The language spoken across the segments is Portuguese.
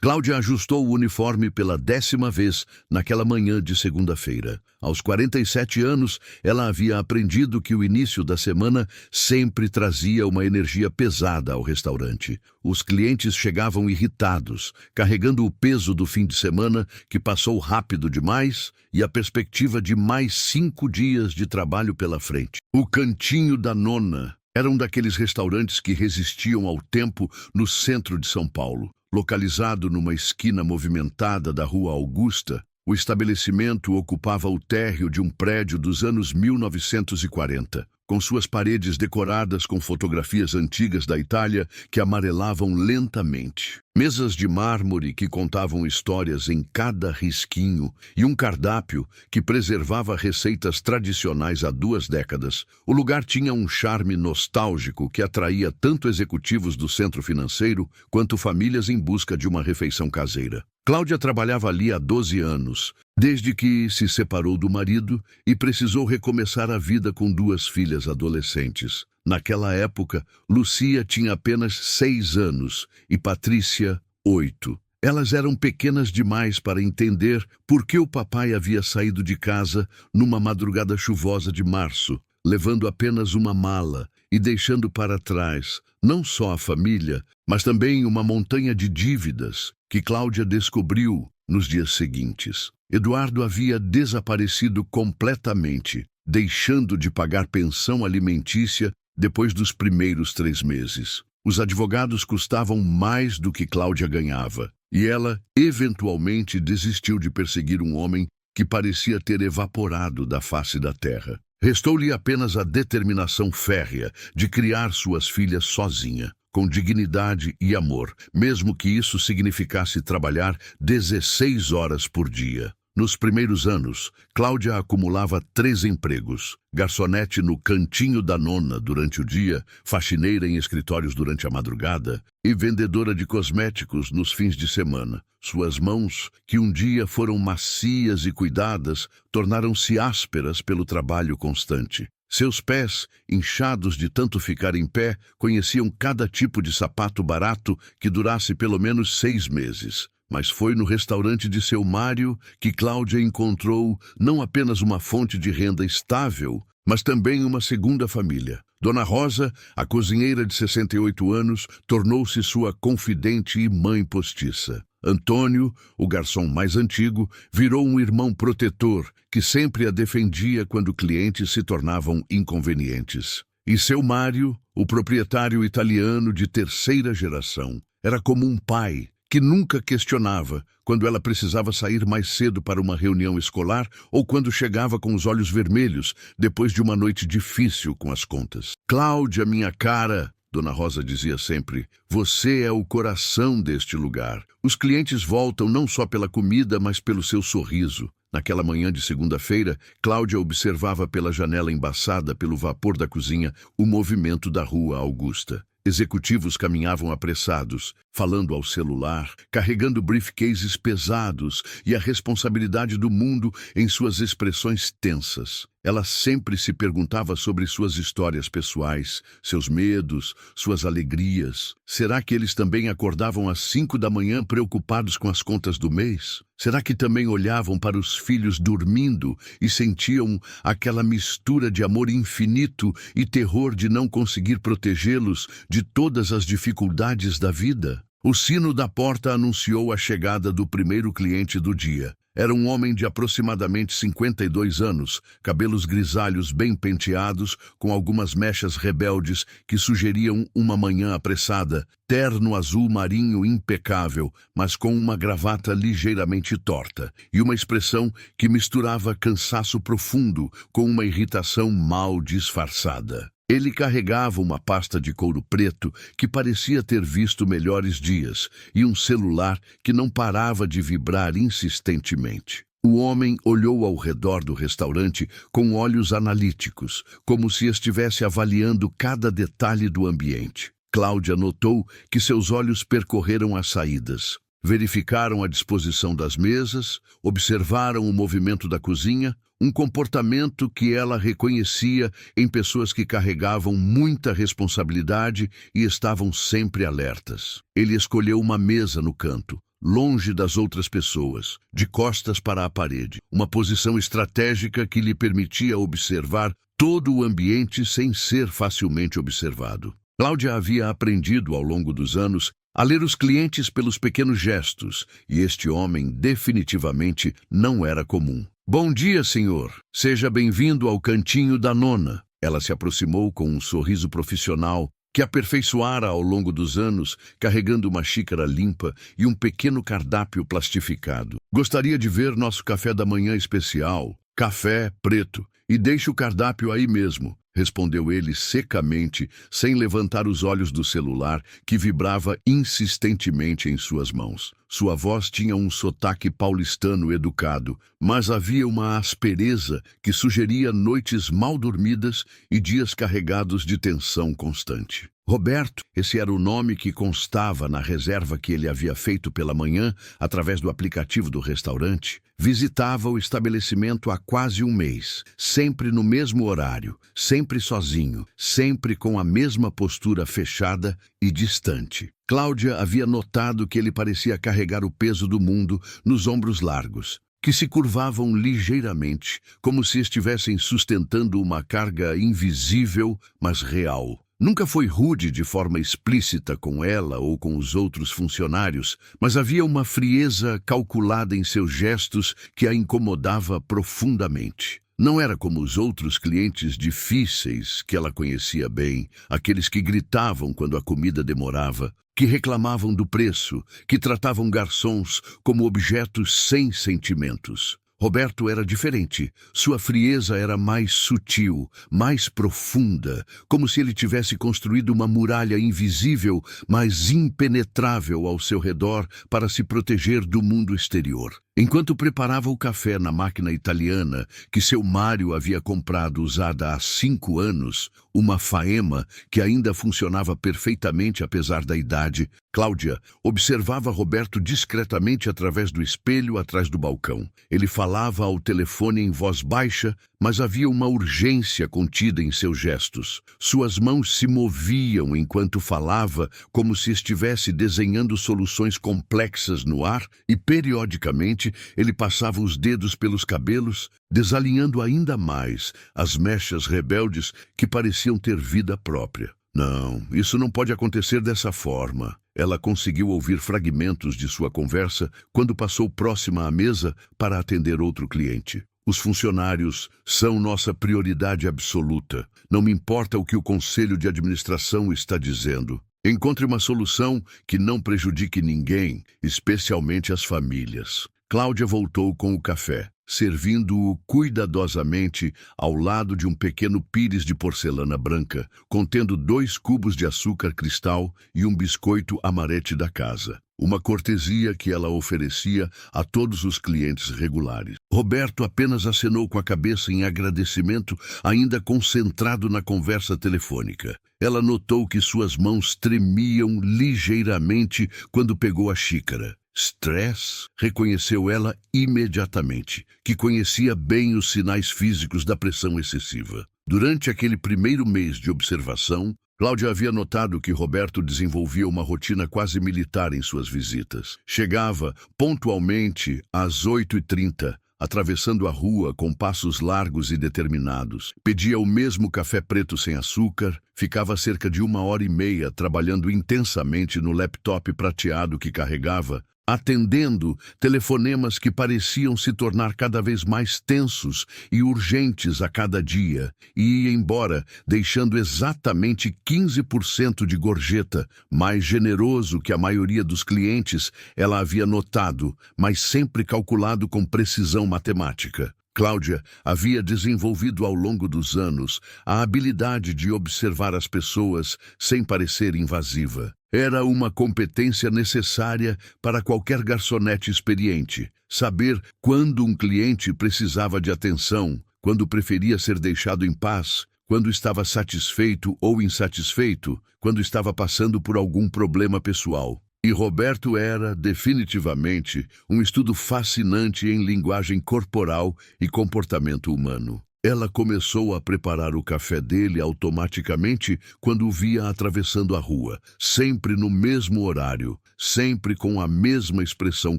Cláudia ajustou o uniforme pela 10ª vez naquela manhã de segunda-feira. Aos 47 anos, ela havia aprendido que o início da semana sempre trazia uma energia pesada ao restaurante. Os clientes chegavam irritados, carregando o peso do fim de semana que passou rápido demais e a perspectiva de mais 5 dias de trabalho pela frente. O Cantinho da Nona era um daqueles restaurantes que resistiam ao tempo no centro de São Paulo. Localizado numa esquina movimentada da Rua Augusta, o estabelecimento ocupava o térreo de um prédio dos anos 1940, com suas paredes decoradas com fotografias antigas da Itália que amarelavam lentamente. Mesas de mármore que contavam histórias em cada risquinho e um cardápio que preservava receitas tradicionais há 2 décadas. O lugar tinha um charme nostálgico que atraía tanto executivos do centro financeiro quanto famílias em busca de uma refeição caseira. Cláudia trabalhava ali há 12 anos, desde que se separou do marido e precisou recomeçar a vida com 2 filhas adolescentes. Naquela época, Lucia tinha apenas 6 anos e Patrícia, 8. Elas eram pequenas demais para entender por que o papai havia saído de casa numa madrugada chuvosa de março, levando apenas uma mala e deixando para trás não só a família, mas também uma montanha de dívidas que Cláudia descobriu nos dias seguintes. Eduardo havia desaparecido completamente, deixando de pagar pensão alimentícia depois dos primeiros 3 meses. Os advogados custavam mais do que Cláudia ganhava, e ela, eventualmente, desistiu de perseguir um homem que parecia ter evaporado da face da terra. Restou-lhe apenas a determinação férrea de criar suas filhas sozinha, com dignidade e amor, mesmo que isso significasse trabalhar 16 horas por dia. Nos primeiros anos, Cláudia acumulava 3 empregos: garçonete no Cantinho da Nona durante o dia, faxineira em escritórios durante a madrugada e vendedora de cosméticos nos fins de semana. Suas mãos, que um dia foram macias e cuidadas, tornaram-se ásperas pelo trabalho constante. Seus pés, inchados de tanto ficar em pé, conheciam cada tipo de sapato barato que durasse pelo menos 6 meses. Mas foi no restaurante de seu Mário que Cláudia encontrou não apenas uma fonte de renda estável, mas também uma segunda família. Dona Rosa, a cozinheira de 68 anos, tornou-se sua confidente e mãe postiça. Antônio, o garçom mais antigo, virou um irmão protetor que sempre a defendia quando clientes se tornavam inconvenientes. E seu Mário, o proprietário italiano de 3ª geração, era como um pai que nunca questionava quando ela precisava sair mais cedo para uma reunião escolar ou quando chegava com os olhos vermelhos depois de uma noite difícil com as contas. Cláudia, minha cara, Dona Rosa dizia sempre, você é o coração deste lugar. Os clientes voltam não só pela comida, mas pelo seu sorriso. Naquela manhã de segunda-feira, Cláudia observava pela janela embaçada pelo vapor da cozinha o movimento da Rua Augusta. Executivos caminhavam apressados, falando ao celular, carregando briefcases pesados e a responsabilidade do mundo em suas expressões tensas. Ela sempre se perguntava sobre suas histórias pessoais, seus medos, suas alegrias. Será que eles também acordavam às 5 da manhã preocupados com as contas do mês? Será que também olhavam para os filhos dormindo e sentiam aquela mistura de amor infinito e terror de não conseguir protegê-los de todas as dificuldades da vida? O sino da porta anunciou a chegada do primeiro cliente do dia. Era um homem de aproximadamente 52 anos, cabelos grisalhos bem penteados, com algumas mechas rebeldes que sugeriam uma manhã apressada, terno azul marinho impecável, mas com uma gravata ligeiramente torta, e uma expressão que misturava cansaço profundo com uma irritação mal disfarçada. Ele carregava uma pasta de couro preto que parecia ter visto melhores dias e um celular que não parava de vibrar insistentemente. O homem olhou ao redor do restaurante com olhos analíticos, como se estivesse avaliando cada detalhe do ambiente. Cláudia notou que seus olhos percorreram as saídas. Verificaram a disposição das mesas, observaram o movimento da cozinha, um comportamento que ela reconhecia em pessoas que carregavam muita responsabilidade e estavam sempre alertas. Ele escolheu uma mesa no canto, longe das outras pessoas, de costas para a parede. Uma posição estratégica que lhe permitia observar todo o ambiente sem ser facilmente observado. Cláudia havia aprendido ao longo dos anos a ler os clientes pelos pequenos gestos, e este homem definitivamente não era comum. Bom dia, senhor. Seja bem-vindo ao cantinho da nona. Ela se aproximou com um sorriso profissional que aperfeiçoara ao longo dos anos, carregando uma xícara limpa e um pequeno cardápio plastificado. Gostaria de ver nosso café da manhã especial, café preto, e deixe o cardápio aí mesmo, respondeu ele secamente, sem levantar os olhos do celular que vibrava insistentemente em suas mãos. Sua voz tinha um sotaque paulistano educado, mas havia uma aspereza que sugeria noites mal dormidas e dias carregados de tensão constante. Roberto, esse era o nome que constava na reserva que ele havia feito pela manhã através do aplicativo do restaurante, visitava o estabelecimento há quase um mês, sempre no mesmo horário, sempre sozinho, sempre com a mesma postura fechada e distante. Cláudia havia notado que ele parecia carregar o peso do mundo nos ombros largos, que se curvavam ligeiramente, como se estivessem sustentando uma carga invisível, mas real. Nunca foi rude de forma explícita com ela ou com os outros funcionários, mas havia uma frieza calculada em seus gestos que a incomodava profundamente. Não era como os outros clientes difíceis que ela conhecia bem, aqueles que gritavam quando a comida demorava, que reclamavam do preço, que tratavam garçons como objetos sem sentimentos. Roberto era diferente. Sua frieza era mais sutil, mais profunda, como se ele tivesse construído uma muralha invisível, mas impenetrável ao seu redor para se proteger do mundo exterior. Enquanto preparava o café na máquina italiana que seu Mário havia comprado usada há 5 anos, uma Faema que ainda funcionava perfeitamente apesar da idade, Cláudia observava Roberto discretamente através do espelho atrás do balcão. Ele falava ao telefone em voz baixa, mas havia uma urgência contida em seus gestos. Suas mãos se moviam enquanto falava, como se estivesse desenhando soluções complexas no ar, e periodicamente ele passava os dedos pelos cabelos, desalinhando ainda mais as mechas rebeldes que pareciam ter vida própria. Não, isso não pode acontecer dessa forma. Ela conseguiu ouvir fragmentos de sua conversa quando passou próxima à mesa para atender outro cliente. Os funcionários são nossa prioridade absoluta. Não me importa o que o conselho de administração está dizendo. Encontre uma solução que não prejudique ninguém, especialmente as famílias. Cláudia voltou com o café, servindo-o cuidadosamente ao lado de um pequeno pires de porcelana branca, contendo 2 cubos de açúcar cristal e um biscoito amarete da casa. Uma cortesia que ela oferecia a todos os clientes regulares. Roberto apenas acenou com a cabeça em agradecimento, ainda concentrado na conversa telefônica. Ela notou que suas mãos tremiam ligeiramente quando pegou a xícara. Stress, reconheceu ela imediatamente, que conhecia bem os sinais físicos da pressão excessiva. Durante aquele primeiro mês de observação, Cláudia havia notado que Roberto desenvolvia uma rotina quase militar em suas visitas. Chegava pontualmente às 8h30, atravessando a rua com passos largos e determinados. Pedia o mesmo café preto sem açúcar, ficava cerca de 1h30 trabalhando intensamente no laptop prateado que carregava, atendendo telefonemas que pareciam se tornar cada vez mais tensos e urgentes a cada dia, e ia embora, deixando exatamente 15% de gorjeta, mais generoso que a maioria dos clientes, ela havia notado, mas sempre calculado com precisão matemática. Cláudia havia desenvolvido ao longo dos anos a habilidade de observar as pessoas sem parecer invasiva. Era uma competência necessária para qualquer garçonete experiente. Saber quando um cliente precisava de atenção, quando preferia ser deixado em paz, quando estava satisfeito ou insatisfeito, quando estava passando por algum problema pessoal. E Roberto era, definitivamente, um estudo fascinante em linguagem corporal e comportamento humano. Ela começou a preparar o café dele automaticamente quando o via atravessando a rua, sempre no mesmo horário, sempre com a mesma expressão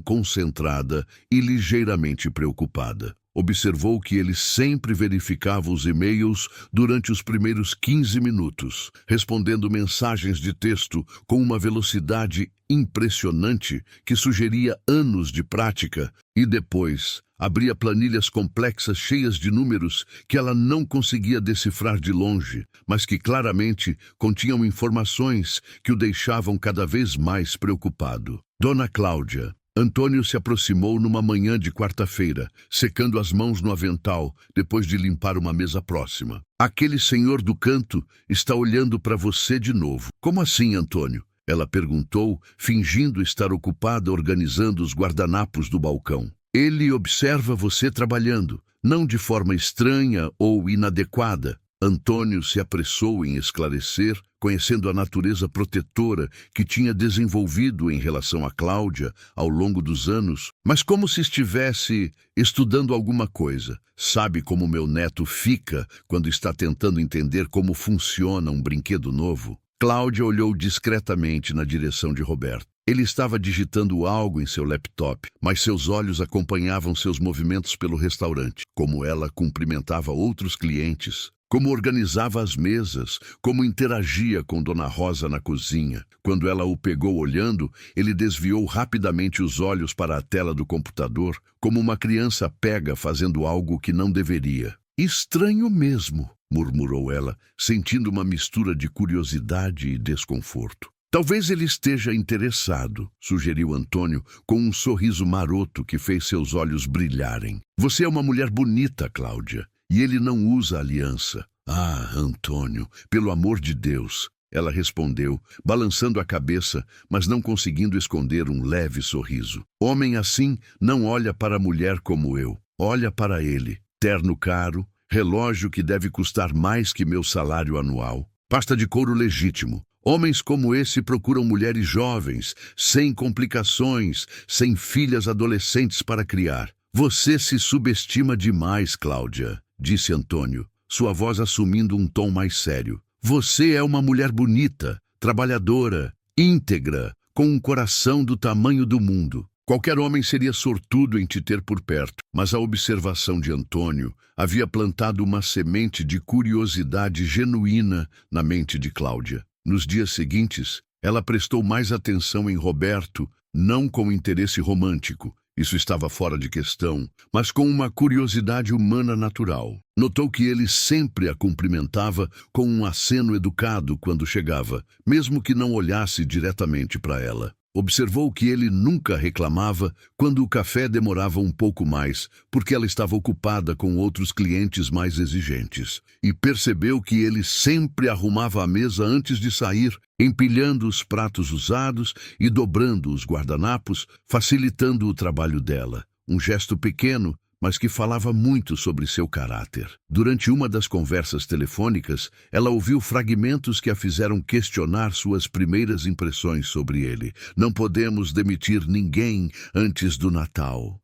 concentrada e ligeiramente preocupada. Observou que ele sempre verificava os e-mails durante os primeiros 15 minutos, respondendo mensagens de texto com uma velocidade impressionante que sugeria anos de prática, e depois abria planilhas complexas cheias de números que ela não conseguia decifrar de longe, mas que claramente continham informações que o deixavam cada vez mais preocupado. Dona Cláudia. Antônio se aproximou numa manhã de quarta-feira, secando as mãos no avental, depois de limpar uma mesa próxima. Aquele senhor do canto está olhando para você de novo. Como assim, Antônio? Ela perguntou, fingindo estar ocupada organizando os guardanapos do balcão. Ele observa você trabalhando, não de forma estranha ou inadequada. Antônio se apressou em esclarecer, conhecendo a natureza protetora que tinha desenvolvido em relação a Cláudia ao longo dos anos, mas como se estivesse estudando alguma coisa. Sabe como meu neto fica quando está tentando entender como funciona um brinquedo novo? Cláudia olhou discretamente na direção de Roberto. Ele estava digitando algo em seu laptop, mas seus olhos acompanhavam seus movimentos pelo restaurante, como ela cumprimentava outros clientes, como organizava as mesas, como interagia com Dona Rosa na cozinha. Quando ela o pegou olhando, ele desviou rapidamente os olhos para a tela do computador, como uma criança pega fazendo algo que não deveria. Estranho mesmo, murmurou ela, sentindo uma mistura de curiosidade e desconforto. Talvez ele esteja interessado, sugeriu Antônio, com um sorriso maroto que fez seus olhos brilharem. Você é uma mulher bonita, Cláudia. E ele não usa aliança. Ah, Antônio, pelo amor de Deus, ela respondeu, balançando a cabeça, mas não conseguindo esconder um leve sorriso. Homem assim não olha para a mulher como eu. Olha para ele. Terno caro, relógio que deve custar mais que meu salário anual, pasta de couro legítimo. Homens como esse procuram mulheres jovens, sem complicações, sem filhas adolescentes para criar. Você se subestima demais, Cláudia, disse Antônio, sua voz assumindo um tom mais sério. Você é uma mulher bonita, trabalhadora, íntegra, com um coração do tamanho do mundo. Qualquer homem seria sortudo em te ter por perto, mas a observação de Antônio havia plantado uma semente de curiosidade genuína na mente de Cláudia. Nos dias seguintes, ela prestou mais atenção em Roberto, não com interesse romântico, isso estava fora de questão, mas com uma curiosidade humana natural. Notou que ele sempre a cumprimentava com um aceno educado quando chegava, mesmo que não olhasse diretamente para ela. Observou que ele nunca reclamava quando o café demorava um pouco mais, porque ela estava ocupada com outros clientes mais exigentes. E percebeu que ele sempre arrumava a mesa antes de sair, empilhando os pratos usados e dobrando os guardanapos, facilitando o trabalho dela. Um gesto pequeno, mas que falava muito sobre seu caráter. Durante uma das conversas telefônicas, ela ouviu fragmentos que a fizeram questionar suas primeiras impressões sobre ele. Não podemos demitir ninguém antes do Natal.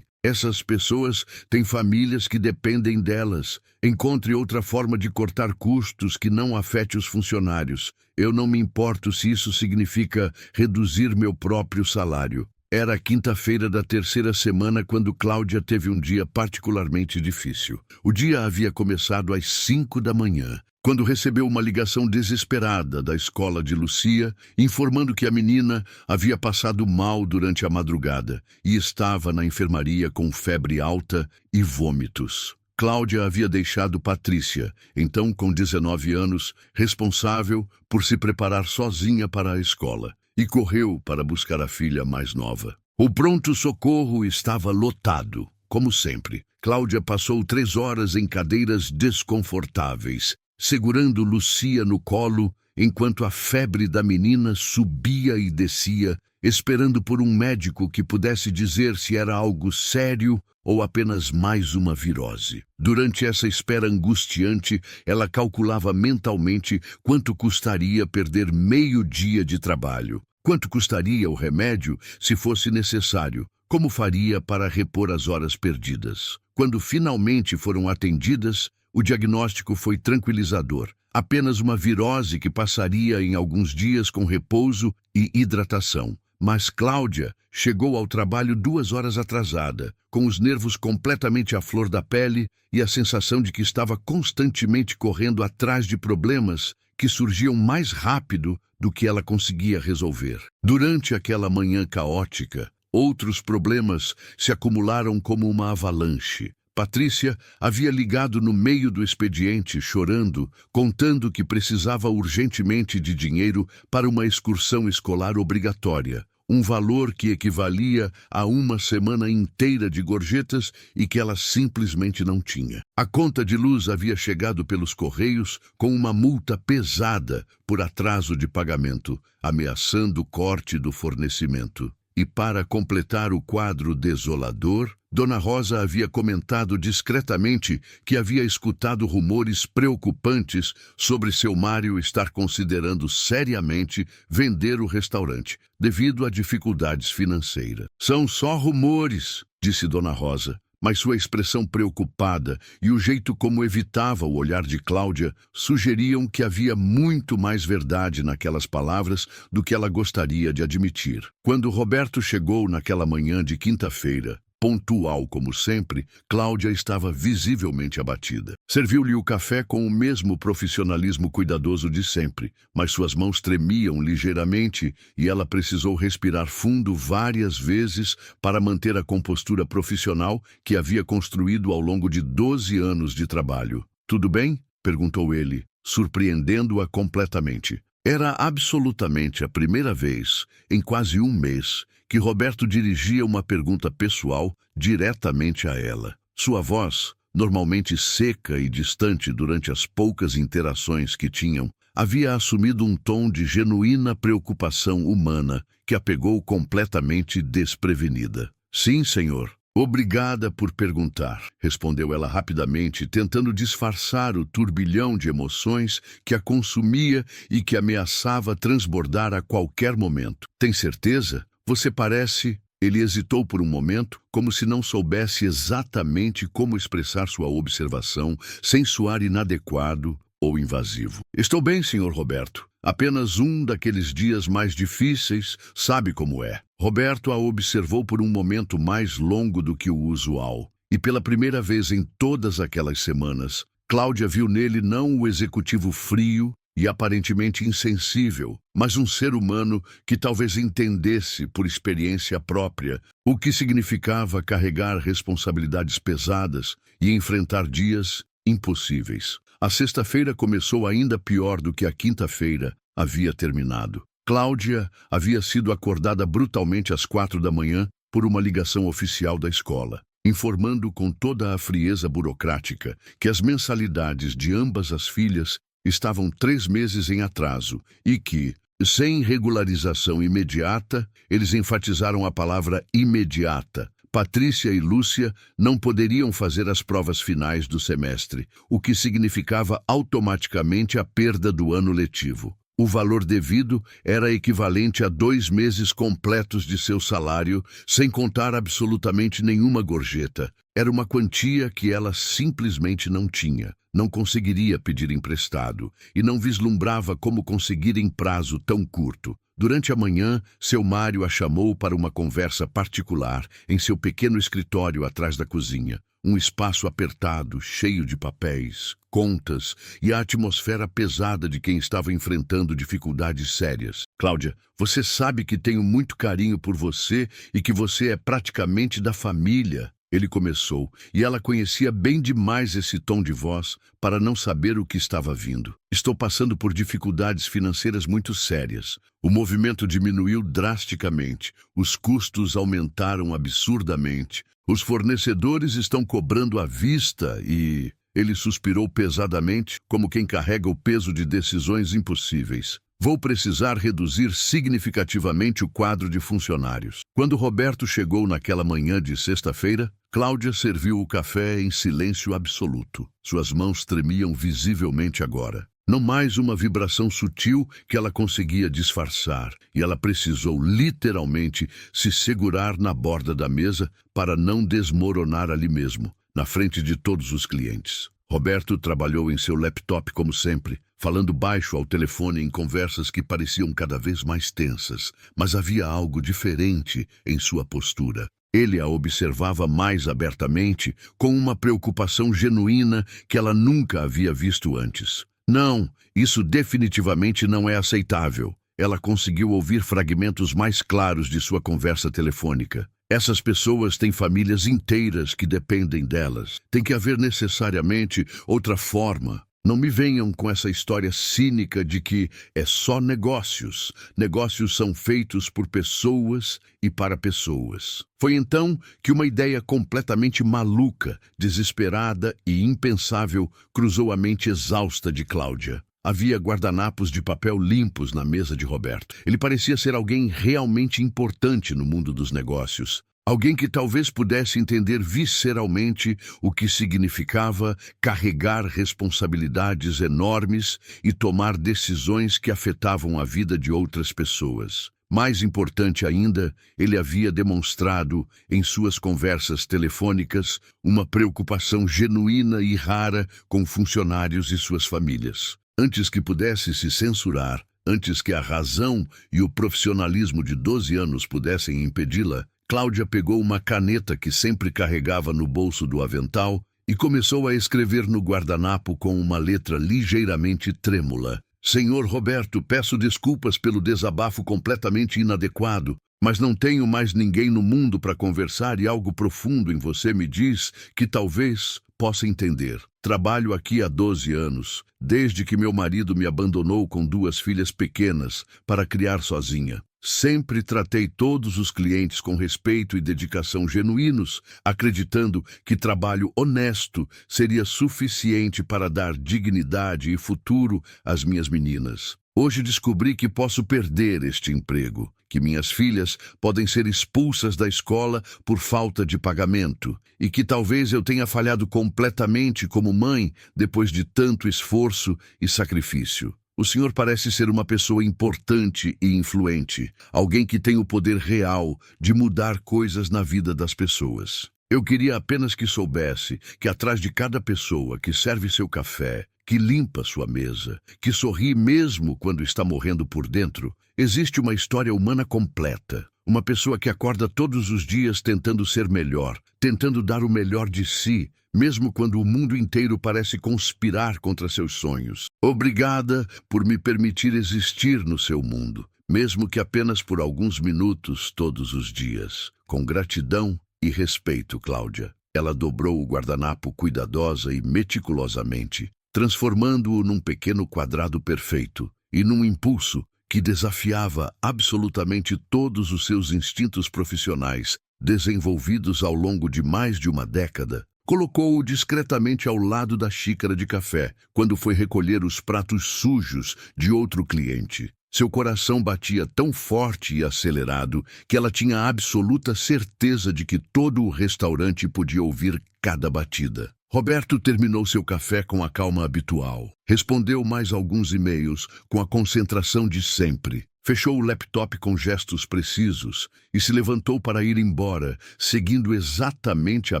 Essas pessoas têm famílias que dependem delas. Encontre outra forma de cortar custos que não afete os funcionários. Eu não me importo se isso significa reduzir meu próprio salário. Era a quinta-feira da terceira semana quando Cláudia teve um dia particularmente difícil. O dia havia começado às 5 da manhã, quando recebeu uma ligação desesperada da escola de Lucia, informando que a menina havia passado mal durante a madrugada e estava na enfermaria com febre alta e vômitos. Cláudia havia deixado Patrícia, então com 19 anos, responsável por se preparar sozinha para a escola, e correu para buscar a filha mais nova. O pronto-socorro estava lotado, como sempre. Cláudia passou 3 horas em cadeiras desconfortáveis, segurando Lucia no colo, enquanto a febre da menina subia e descia, esperando por um médico que pudesse dizer se era algo sério ou apenas mais uma virose. Durante essa espera angustiante, ela calculava mentalmente quanto custaria perder meio dia de trabalho. Quanto custaria o remédio se fosse necessário? Como faria para repor as horas perdidas? Quando finalmente foram atendidas, O diagnóstico foi tranquilizador. Apenas uma virose que passaria em alguns dias com repouso e hidratação. Mas Cláudia chegou ao trabalho 2 horas atrasada, com os nervos completamente à flor da pele e a sensação de que estava constantemente correndo atrás de problemas que surgiam mais rápido do que ela conseguia resolver. Durante aquela manhã caótica, outros problemas se acumularam como uma avalanche. Patrícia havia ligado no meio do expediente, chorando, contando que precisava urgentemente de dinheiro para uma excursão escolar obrigatória, um valor que equivalia a uma semana inteira de gorjetas e que ela simplesmente não tinha. A conta de luz havia chegado pelos correios com uma multa pesada por atraso de pagamento, ameaçando o corte do fornecimento. E para completar o quadro desolador, Dona Rosa havia comentado discretamente que havia escutado rumores preocupantes sobre seu Mário estar considerando seriamente vender o restaurante, devido a dificuldades financeiras. "São só rumores", disse Dona Rosa, mas sua expressão preocupada e o jeito como evitava o olhar de Cláudia sugeriam que havia muito mais verdade naquelas palavras do que ela gostaria de admitir. Quando Roberto chegou naquela manhã de quinta-feira, pontual como sempre, Cláudia estava visivelmente abatida. Serviu-lhe o café com o mesmo profissionalismo cuidadoso de sempre, mas suas mãos tremiam ligeiramente e ela precisou respirar fundo várias vezes para manter a compostura profissional que havia construído ao longo de 12 anos de trabalho. "Tudo bem?" perguntou ele, surpreendendo-a completamente. Era absolutamente a primeira vez, em quase um mês, que Roberto dirigia uma pergunta pessoal diretamente a ela. Sua voz, normalmente seca e distante durante as poucas interações que tinham, havia assumido um tom de genuína preocupação humana que a pegou completamente desprevenida. "Sim, senhor. Obrigada por perguntar", respondeu ela rapidamente, tentando disfarçar o turbilhão de emoções que a consumia e que ameaçava transbordar a qualquer momento. "Tem certeza? Você parece..." Ele hesitou por um momento, como se não soubesse exatamente como expressar sua observação sem soar inadequado ou invasivo. "Estou bem, senhor Roberto. Apenas um daqueles dias mais difíceis, sabe como é." Roberto a observou por um momento mais longo do que o usual. E pela primeira vez em todas aquelas semanas, Cláudia viu nele não o executivo frio e aparentemente insensível, mas um ser humano que talvez entendesse por experiência própria o que significava carregar responsabilidades pesadas e enfrentar dias impossíveis. A sexta-feira começou ainda pior do que a quinta-feira havia terminado. Cláudia havia sido acordada brutalmente às 4 da manhã por uma ligação oficial da escola, informando com toda a frieza burocrática que as mensalidades de ambas as filhas estavam 3 meses em atraso e que, sem regularização imediata, eles enfatizaram a palavra imediata, Patrícia e Lúcia não poderiam fazer as provas finais do semestre, o que significava automaticamente a perda do ano letivo. O valor devido era equivalente a 2 meses completos de seu salário, sem contar absolutamente nenhuma gorjeta. Era uma quantia que ela simplesmente não tinha, não conseguiria pedir emprestado e não vislumbrava como conseguir em prazo tão curto. Durante a manhã, seu Mário a chamou para uma conversa particular em seu pequeno escritório atrás da cozinha. Um espaço apertado, cheio de papéis, contas e a atmosfera pesada de quem estava enfrentando dificuldades sérias. "Cláudia, você sabe que tenho muito carinho por você e que você é praticamente da família", ele começou, e ela conhecia bem demais esse tom de voz para não saber o que estava vindo. "Estou passando por dificuldades financeiras muito sérias. O movimento diminuiu drasticamente, os custos aumentaram absurdamente, os fornecedores estão cobrando à vista e..." Ele suspirou pesadamente, como quem carrega o peso de decisões impossíveis. "Vou precisar reduzir significativamente o quadro de funcionários." Quando Roberto chegou naquela manhã de sexta-feira, Cláudia serviu o café em silêncio absoluto. Suas mãos tremiam visivelmente agora. Não mais uma vibração sutil que ela conseguia disfarçar, e ela precisou literalmente se segurar na borda da mesa para não desmoronar ali mesmo, na frente de todos os clientes. Roberto trabalhou em seu laptop como sempre, falando baixo ao telefone em conversas que pareciam cada vez mais tensas, mas havia algo diferente em sua postura. Ele a observava mais abertamente, com uma preocupação genuína que ela nunca havia visto antes. Não, isso definitivamente não é aceitável. Ela conseguiu ouvir fragmentos mais claros de sua conversa telefônica. Essas pessoas têm famílias inteiras que dependem delas. Tem que haver necessariamente outra forma. Não me venham com essa história cínica de que é só negócios. Negócios são feitos por pessoas e para pessoas. Foi então que uma ideia completamente maluca, desesperada e impensável cruzou a mente exausta de Cláudia. Havia guardanapos de papel limpos na mesa de Roberto. Ele parecia ser alguém realmente importante no mundo dos negócios. Alguém que talvez pudesse entender visceralmente o que significava carregar responsabilidades enormes e tomar decisões que afetavam a vida de outras pessoas. Mais importante ainda, ele havia demonstrado, em suas conversas telefônicas, uma preocupação genuína e rara com funcionários e suas famílias. Antes que pudesse se censurar, antes que a razão e o profissionalismo de 12 anos pudessem impedi-la, Cláudia pegou uma caneta que sempre carregava no bolso do avental e começou a escrever no guardanapo com uma letra ligeiramente trêmula. Senhor Roberto, peço desculpas pelo desabafo completamente inadequado, mas não tenho mais ninguém no mundo para conversar e algo profundo em você me diz que talvez possa entender. Trabalho aqui há 12 anos, desde que meu marido me abandonou com 2 filhas pequenas para criar sozinha. Sempre tratei todos os clientes com respeito e dedicação genuínos, acreditando que trabalho honesto seria suficiente para dar dignidade e futuro às minhas meninas. Hoje descobri que posso perder este emprego, que minhas filhas podem ser expulsas da escola por falta de pagamento e que talvez eu tenha falhado completamente como mãe depois de tanto esforço e sacrifício. O senhor parece ser uma pessoa importante e influente, alguém que tem o poder real de mudar coisas na vida das pessoas. Eu queria apenas que soubesse que atrás de cada pessoa que serve seu café, que limpa sua mesa, que sorri mesmo quando está morrendo por dentro, existe uma história humana completa. Uma pessoa que acorda todos os dias tentando ser melhor, tentando dar o melhor de si, mesmo quando o mundo inteiro parece conspirar contra seus sonhos. Obrigada por me permitir existir no seu mundo, mesmo que apenas por alguns minutos todos os dias. Com gratidão e respeito, Cláudia. Ela dobrou o guardanapo cuidadosa e meticulosamente, transformando-o num pequeno quadrado perfeito e num impulso que desafiava absolutamente todos os seus instintos profissionais, desenvolvidos ao longo de mais de uma década. Colocou-o discretamente ao lado da xícara de café, quando foi recolher os pratos sujos de outro cliente. Seu coração batia tão forte e acelerado que ela tinha absoluta certeza de que todo o restaurante podia ouvir cada batida. Roberto terminou seu café com a calma habitual. Respondeu mais alguns e-mails com a concentração de sempre. Fechou o laptop com gestos precisos e se levantou para ir embora, seguindo exatamente a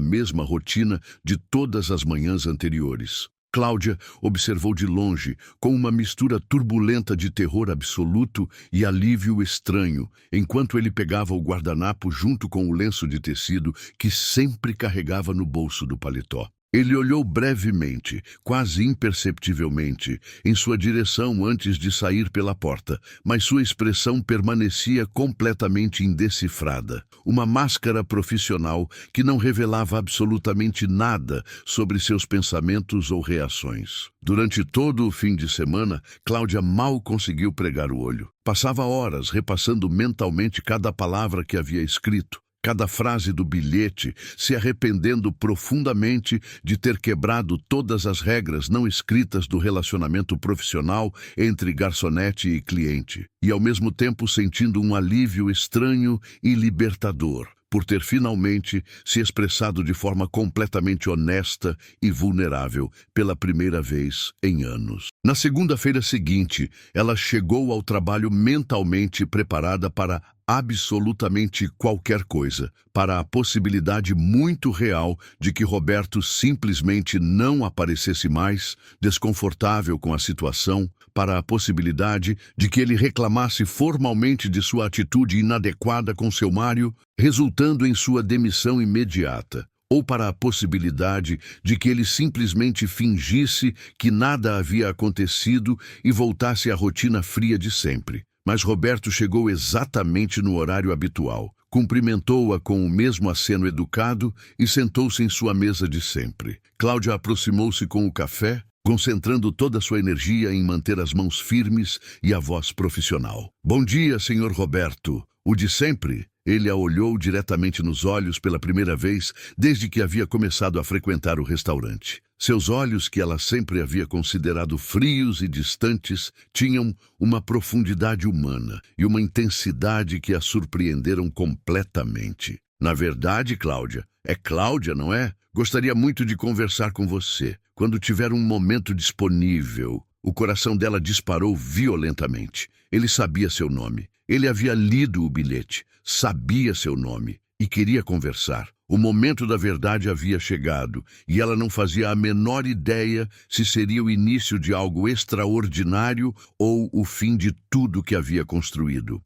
mesma rotina de todas as manhãs anteriores. Cláudia observou de longe, com uma mistura turbulenta de terror absoluto e alívio estranho, enquanto ele pegava o guardanapo junto com o lenço de tecido que sempre carregava no bolso do paletó. Ele olhou brevemente, quase imperceptivelmente, em sua direção antes de sair pela porta, mas sua expressão permanecia completamente indecifrada. Uma máscara profissional que não revelava absolutamente nada sobre seus pensamentos ou reações. Durante todo o fim de semana, Cláudia mal conseguiu pregar o olho. Passava horas repassando mentalmente cada palavra que havia escrito, cada frase do bilhete, se arrependendo profundamente de ter quebrado todas as regras não escritas do relacionamento profissional entre garçonete e cliente, e ao mesmo tempo sentindo um alívio estranho e libertador por ter finalmente se expressado de forma completamente honesta e vulnerável pela primeira vez em anos. Na segunda-feira seguinte, ela chegou ao trabalho mentalmente preparada para absolutamente qualquer coisa para a possibilidade muito real de que Roberto simplesmente não aparecesse mais, desconfortável com a situação, para a possibilidade de que ele reclamasse formalmente de sua atitude inadequada com seu Mário, resultando em sua demissão imediata, ou para a possibilidade de que ele simplesmente fingisse que nada havia acontecido e voltasse à rotina fria de sempre. Mas Roberto chegou exatamente no horário habitual, cumprimentou-a com o mesmo aceno educado e sentou-se em sua mesa de sempre. Cláudia aproximou-se com o café, concentrando toda a sua energia em manter as mãos firmes e a voz profissional. "Bom dia, senhor Roberto. O de sempre?" Ele a olhou diretamente nos olhos pela primeira vez desde que havia começado a frequentar o restaurante. Seus olhos, que ela sempre havia considerado frios e distantes, tinham uma profundidade humana e uma intensidade que a surpreenderam completamente. "Na verdade, Cláudia, é Cláudia, não é? Gostaria muito de conversar com você, quando tiver um momento disponível." O coração dela disparou violentamente. Ele sabia seu nome. Ele havia lido o bilhete, sabia seu nome e queria conversar. O momento da verdade havia chegado e ela não fazia a menor ideia se seria o início de algo extraordinário ou o fim de tudo que havia construído.